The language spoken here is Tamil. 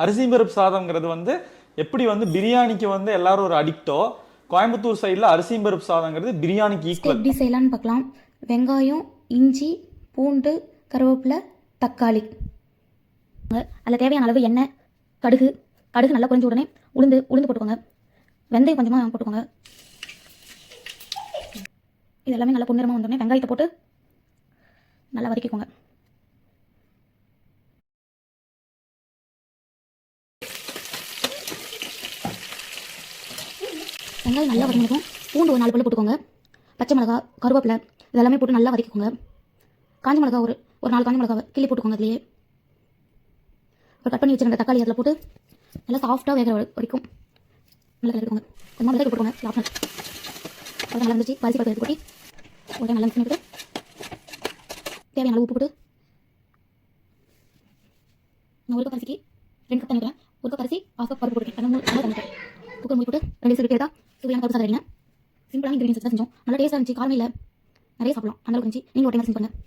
அரிசி பருப்பு சாதம்ங்கிறது வந்து எப்படி வந்து பிரியாணிக்கு வந்து எல்லாரும் ஒரு அடிக்டோ, கோயம்புத்தூர் சைடில் அரிசி பருப்பு சாதங்கிறது பிரியாணிக்கு ஈக்குவல். எப்படி செய்யலான்னு பார்க்கலாம். வெங்காயம், இஞ்சி, பூண்டு, கருவேப்பிலை, தக்காளி, அதில் தேவையான அளவு எண்ணெய், கடுகு நல்லா குறைஞ்ச உடனே உளுந்து போட்டுக்கோங்க. வெந்தயம் கொஞ்சமாக போட்டுக்கோங்க. இது எல்லாமே நல்லா பொன்னிறமாக வந்தோடனே வெங்காயத்தை போட்டு நல்லா வதக்கிக்கோங்க. வெங்காயம் நல்லா வதங்கிக்கும். பூண்டு ஒரு 4 பல்லு போட்டுக்கோங்க. பச்சை மிளகா, கருவேப்பிலை இதெல்லாமே போட்டு நல்லா வதக்கிக்கோங்க. காஞ்ச மிளகா ஒரு 4 காஞ்ச மிளகாவை கிள்ளி போட்டுக்கோங்க. அதுலேயே ஒரு கட் பண்ணி வச்சுருந்த தக்காளி அதில் போட்டு நல்லா சாஃப்டாக வேக வரைக்கும் நல்லா கிளறிக்கோங்க. கொஞ்சமாக மிளகு போட்டுக்கோங்க. லாப்னல் அது நல்லா இருந்துச்சு. பரிசி பருப்பு எடுத்து கொட்டி ஒரு நல்லா மிக்ஸ் பண்ணிவிட்டு தேவையான அளவு உப்பு போட்டு நான் ஒரு கப் அரிசிக்கு 2 கப் தண்ணிக்கிறேன். ஒரு கப் அரிசி 1/2 கப் பருப்பு போட்டுருக்கேன். நல்லா தண்ணிக்கிறேன். குக்கர் மூடி போட்டு 2 விசில் விட்டு சுவையான பருப்பு சாதம். சிம்பிளான இன்கிரீடியன்ஸ் தான் செஞ்சோம். நல்லா டேஸ்ட்டாக இருந்துச்சு. காரமே இல்லை, நிறைய சாப்பிடலாம். அந்த அளவுக்கு இருந்துச்சு. நீங்கள் ஒரு டைம் செஞ்சு பண்ணுங்கள்.